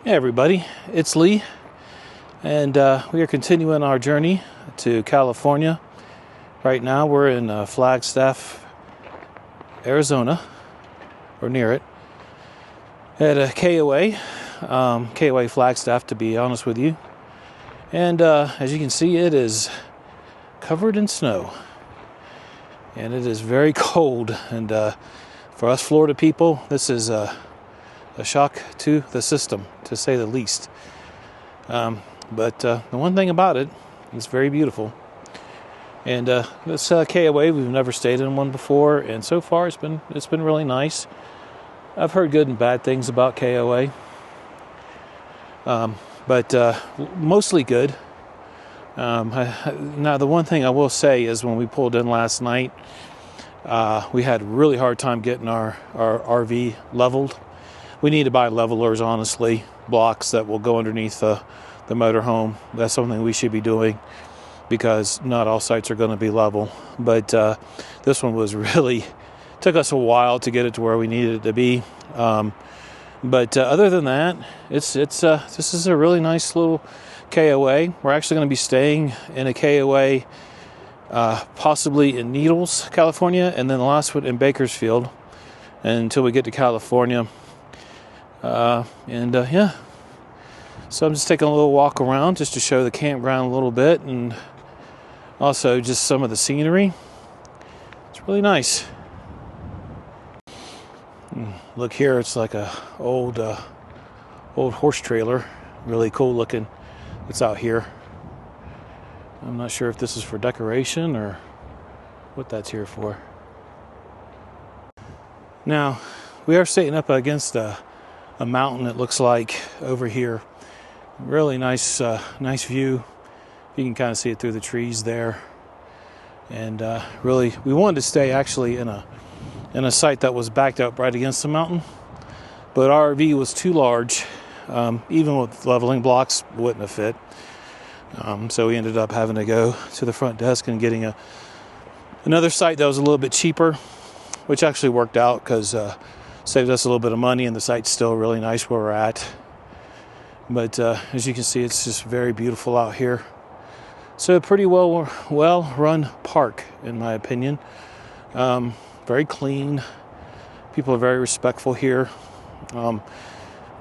Hey everybody, it's Lee, and we are continuing our journey to California. Right now we're in Flagstaff, Arizona, or near it, at a KOA, KOA Flagstaff to be honest with you. And as you can see, it is covered in snow, and it is very cold, and for us Florida people, this is a shock to the system, to say the least. But the one thing about it, it's very beautiful. And this KOA, we've never stayed in one before, and so far it's been really nice. I've heard good and bad things about KOA, but mostly good. Now the one thing I will say is when we pulled in last night, we had a really hard time getting our RV leveled. We need to buy levelers, honestly, blocks that will go underneath the motorhome. That's something we should be doing because not all sites are going to be level. But this one was really, took us a while to get it to where we needed it to be. But other than that, this is a really nice little KOA. We're actually going to be staying in a KOA possibly in Needles, California, and then the last one in Bakersfield until we get to California. Yeah, so I'm just taking a little walk around just to show the campground a little bit and also just some of the scenery. It's really nice. Look here, it's like a old horse trailer, really cool looking. It's out here. I'm not sure if this is for decoration or what that's here for. Now, we are sitting up against a mountain, it looks like, over here. Really nice view. You can kind of see it through the trees there. And really, we wanted to stay actually in a site that was backed up right against the mountain, but our RV was too large. Even with leveling blocks, wouldn't have fit. So we ended up having to go to the front desk and getting another site that was a little bit cheaper, which actually worked out because saved us a little bit of money, and the site's still really nice where we're at. But as you can see, it's just very beautiful out here. So a pretty well run park, in my opinion. Very clean. People are very respectful here. I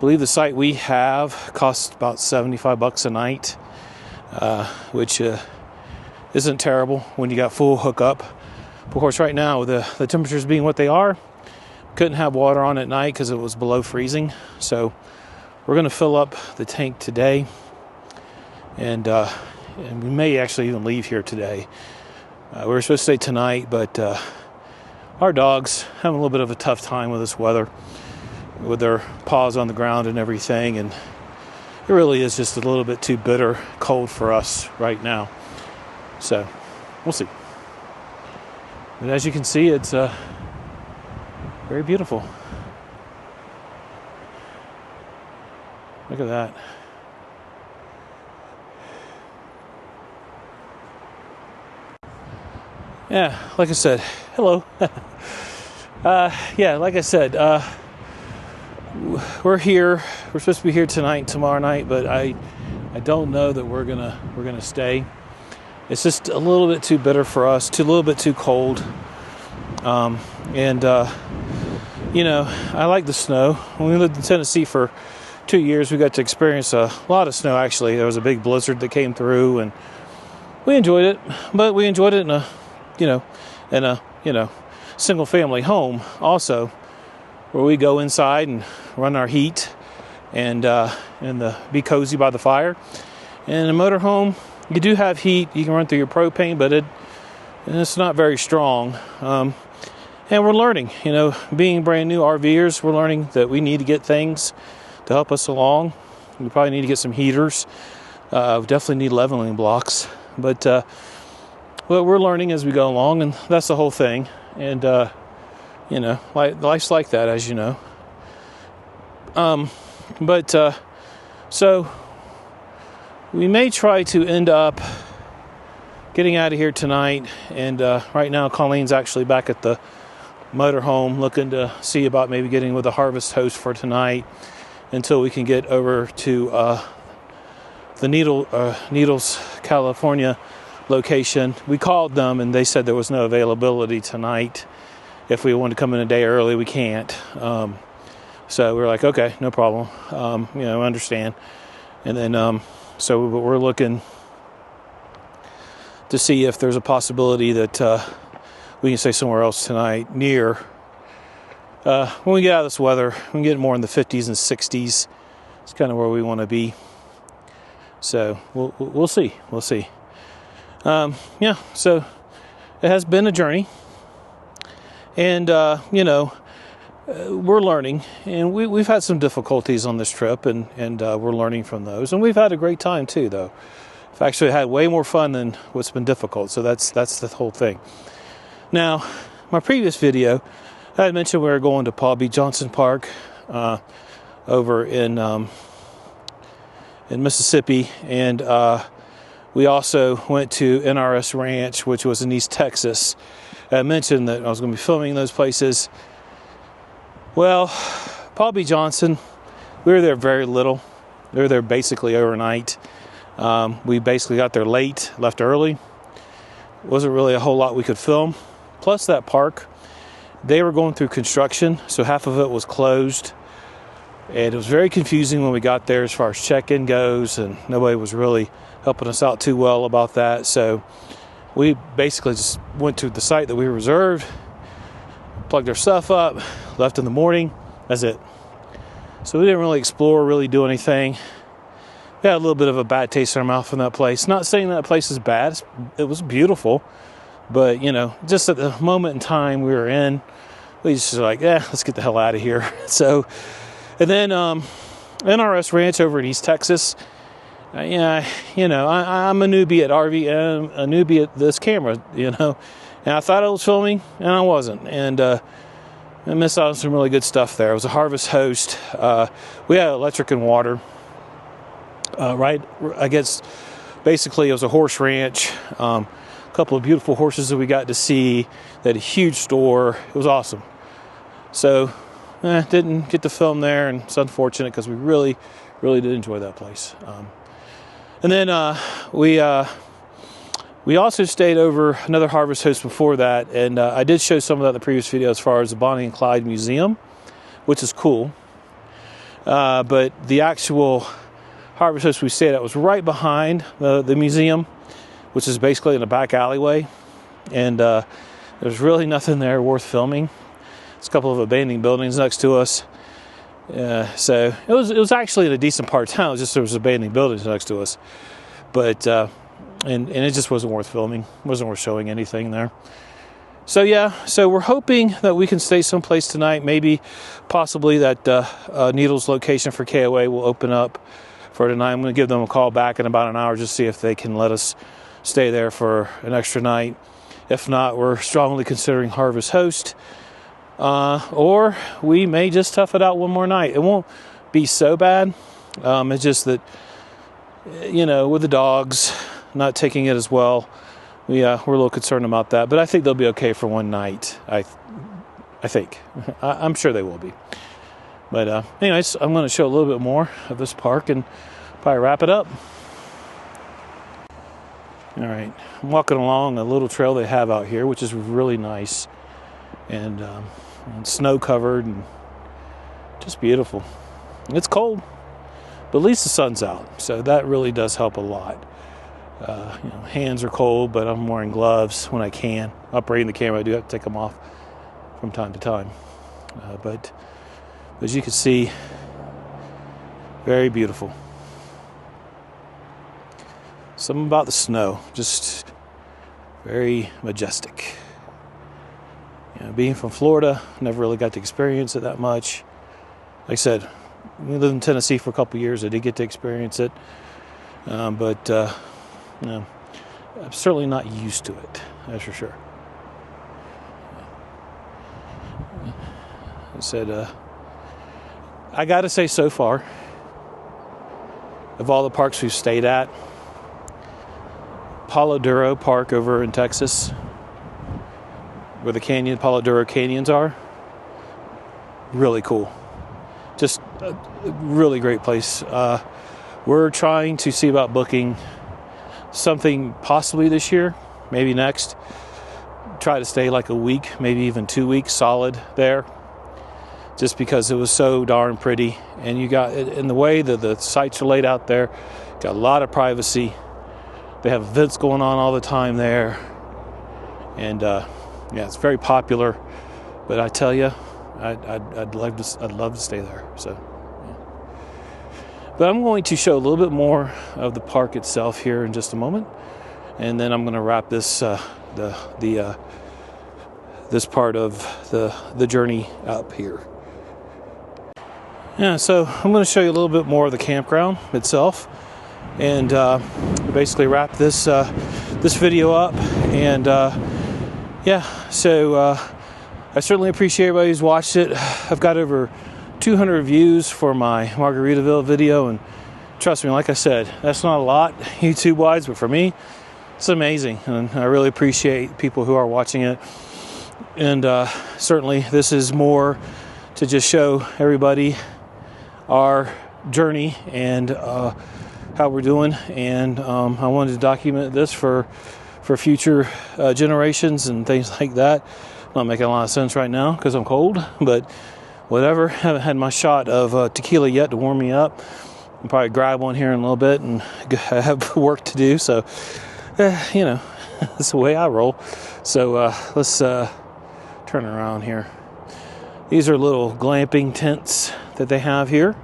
believe the site we have costs about $75 a night, which isn't terrible when you got full hookup. Of course, right now, with the temperatures being what they are, couldn't have water on at night because it was below freezing. So we're going to fill up the tank today, and we may actually even leave here today. We were supposed to stay tonight, but our dogs having a little bit of a tough time with this weather, with their paws on the ground and everything, and it really is just a little bit too bitter cold for us right now. So we'll see. But as you can see, it's very beautiful. Look at that. Yeah, like I said, hello. Yeah, like I said, we're here. We're supposed to be here tonight and tomorrow night, but I don't know that we're gonna stay. It's just a little bit too bitter for us, a little bit too cold. You know, I like the snow. When we lived in Tennessee for 2 years, we got to experience a lot of snow, actually. There was a big blizzard that came through, and we enjoyed it. But we enjoyed it in a single family home also, where we go inside and run our heat and be cozy by the fire. And in a motorhome, you do have heat. You can run through your propane, but it's not very strong. And we're learning, being brand new RVers, we're learning that we need to get things to help us along. We probably need to get some heaters. We definitely need leveling blocks. But we're learning as we go along, and that's the whole thing. And, life's like that, as you know. So we may try to end up getting out of here tonight. And right now, Colleen's actually back at the motorhome looking to see about maybe getting with a harvest host for tonight until we can get over to the Needles, California location. We called them and they said there was no availability tonight. If we want to come in a day early, we can't. So we're like, okay, no problem. Understand. And then, so we're looking to see if there's a possibility that we can stay somewhere else tonight near. When we get out of this weather, we can get more in the 50s and 60s. It's kind of where we want to be. So we'll see. We'll see. So it has been a journey. And, we're learning. And we've had some difficulties on this trip, and we're learning from those. And we've had a great time, too, though. I've actually had way more fun than what's been difficult. So that's the whole thing. Now, my previous video, I had mentioned we were going to Paul B. Johnson Park over in Mississippi, and we also went to NRS Ranch, which was in East Texas. I mentioned that I was going to be filming those places. Well, Paul B. Johnson, we were there very little. We were there basically overnight. We basically got there late, left early. Wasn't really a whole lot we could film. Plus that park, they were going through construction, so half of it was closed. And it was very confusing when we got there as far as check-in goes, and nobody was really helping us out too well about that. So we basically just went to the site that we reserved, plugged our stuff up, left in the morning. That's it. So we didn't really explore, really do anything. We had a little bit of a bad taste in our mouth from that place. Not saying that place is bad. It was beautiful. But, just at the moment in time we were in, we just were like, let's get the hell out of here. So, and then NRS Ranch over in East Texas. I'm a newbie at RV, a newbie at this camera, And I thought I was filming, and I wasn't. And I missed out on some really good stuff there. It was a Harvest Host. We had electric and water. Right, I guess, basically it was a horse ranch. A couple of beautiful horses that we got to see. They had a huge store. It was awesome. So, didn't get to film there, and it's unfortunate because we really, really did enjoy that place. And then we also stayed over another Harvest Host before that, and I did show some of that in the previous video as far as the Bonnie and Clyde Museum, which is cool. But the actual Harvest Host we stayed at was right behind the museum, which is basically in a back alleyway, and there's really nothing there worth filming. There's a couple of abandoned buildings next to us, so it was actually in a decent part of town. It was just there was abandoned buildings next to us, but and it just wasn't worth filming. It wasn't worth showing anything there. So so we're hoping that we can stay someplace tonight. Maybe, possibly that Needles location for KOA will open up for tonight. I'm going to give them a call back in about an hour just to see if they can let us stay there for an extra night. If not, we're strongly considering Harvest Host. Or we may just tough it out one more night. It won't be so bad. It's just that, with the dogs not taking it as well, we're a little concerned about that. But I think they'll be okay for one night. I think. I'm sure they will be. But anyways, I'm going to show a little bit more of this park and probably wrap it up. All right, I'm walking along a little trail they have out here, which is really nice, and snow covered and just beautiful. It's cold, but at least the sun's out, so that really does help a lot. Hands are cold, but I'm wearing gloves when I can. Operating the camera, I do have to take them off from time to time, but as you can see, very beautiful. Something about the snow, just very majestic. Being from Florida, never really got to experience it that much. Like I said, we lived in Tennessee for a couple years. I did get to experience it, but I'm certainly not used to it. That's for sure. I said, I got to say, so far, of all the parks we've stayed at, Palo Duro Park over in Texas, where the Palo Duro Canyons are, really cool. just a really great place. We're trying to see about booking something possibly this year, maybe next. Try to stay like a week, maybe even 2 weeks solid there, just because it was so darn pretty. And you got, in the way that the sites are laid out there, got a lot of privacy. They have events going on all the time there, and yeah, it's very popular. But I tell you, I'd love to stay there. So, yeah. But I'm going to show a little bit more of the park itself here in just a moment, and then I'm going to wrap this this part of the journey up here. Yeah, so I'm going to show you a little bit more of the campground itself, and basically wrap this this video up. And yeah, so I certainly appreciate everybody who's watched it. I've got over 200 views for my Margaritaville video, and trust me, like I said, that's not a lot YouTube-wise, but for me, it's amazing, and I really appreciate people who are watching it. And certainly this is more to just show everybody our journey and how we're doing. And I wanted to document this for future generations and things like that. Not making a lot of sense right now because I'm cold, but whatever. Haven't had my shot of tequila yet to warm me up. I'll probably grab one here in a little bit, and I have work to do, so you know, that's the way I roll. So let's turn around here. These are little glamping tents that they have here.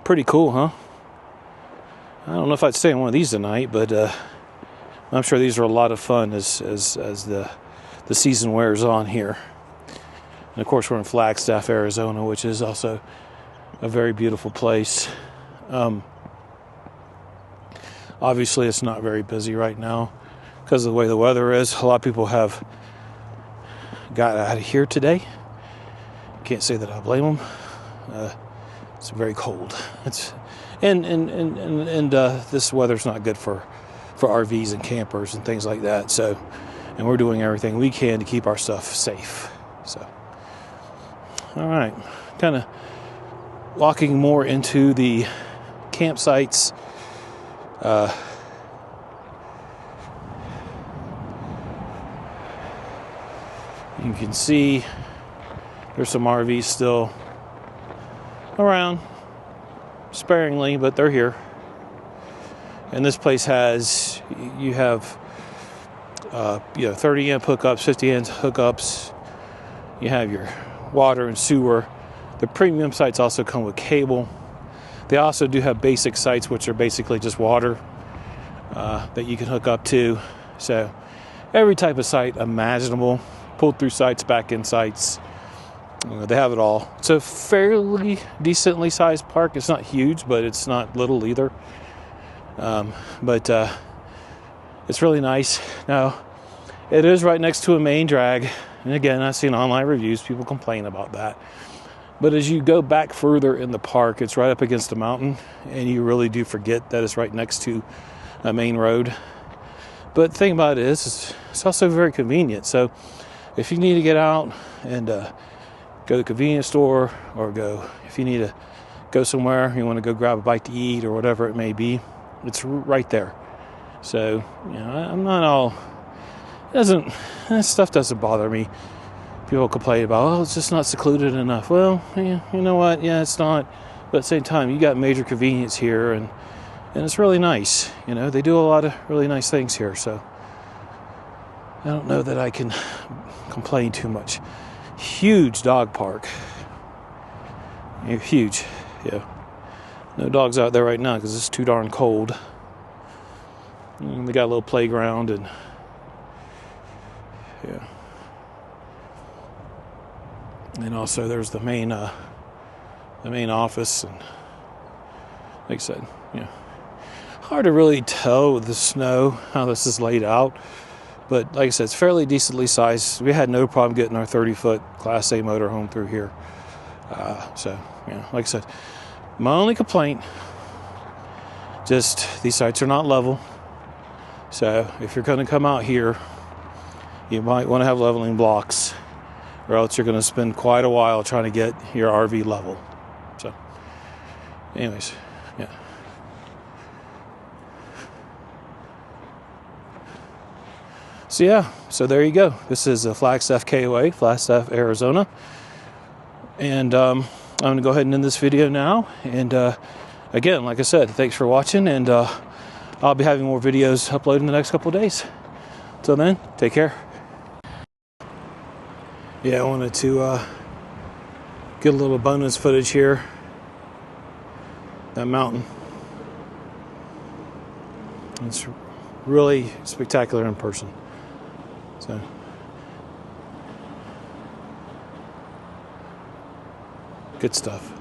Pretty cool, huh? I don't know if I'd stay in one of these tonight, but I'm sure these are a lot of fun as the season wears on here. And of course, we're in Flagstaff, Arizona, which is also a very beautiful place. Obviously, it's not very busy right now because of the way the weather is. A lot of people have got out of here today. Can't say that I blame them. It's very cold. And this weather's not good for RVs and campers and things like that. So, and we're doing everything we can to keep our stuff safe. So, all right, kind of walking more into the campsites. You can see there's some RVs still around, sparingly, but they're here. And this place has, you have 30 amp hookups, 50 amp hookups. You have your water and sewer. The premium sites also come with cable. They also do have basic sites, which are basically just water that you can hook up to. So every type of site imaginable, pulled through sites, back in sites. They have it all. It's a fairly decently sized park. It's not huge, but it's not little either. But it's really nice. Now, it is right next to a main drag. And again, I've seen online reviews. People complain about that. But as you go back further in the park, it's right up against a mountain. And you really do forget that it's right next to a main road. But the thing about it is, it's also very convenient. So if you need to get out and go to the convenience store, or if you need to go somewhere, you want to go grab a bite to eat or whatever it may be, it's right there. So, I'm not all, this stuff doesn't bother me. People complain about, it's just not secluded enough. Well, yeah, you know what? Yeah, it's not. But at the same time, you got major convenience here, and it's really nice. They do a lot of really nice things here. So I don't know that I can complain too much. Huge dog park. Huge. Yeah. No dogs out there right now because it's too darn cold. And they got a little playground, and yeah. And also there's the main office, and like I said, hard to really tell with the snow how this is laid out. But like I said, it's fairly decently sized. We had no problem getting our 30-foot Class A motorhome through here. So, like I said, my only complaint, just these sites are not level. So if you're going to come out here, you might want to have leveling blocks or else you're going to spend quite a while trying to get your RV level. So, anyways, yeah. So yeah, so there you go. This is Flagstaff KOA, Flagstaff, Arizona. And I'm going to go ahead and end this video now. And again, like I said, thanks for watching. And I'll be having more videos uploaded in the next couple of days. Till then, take care. Yeah, I wanted to get a little bonus footage here. That mountain. It's really spectacular in person. So, good stuff.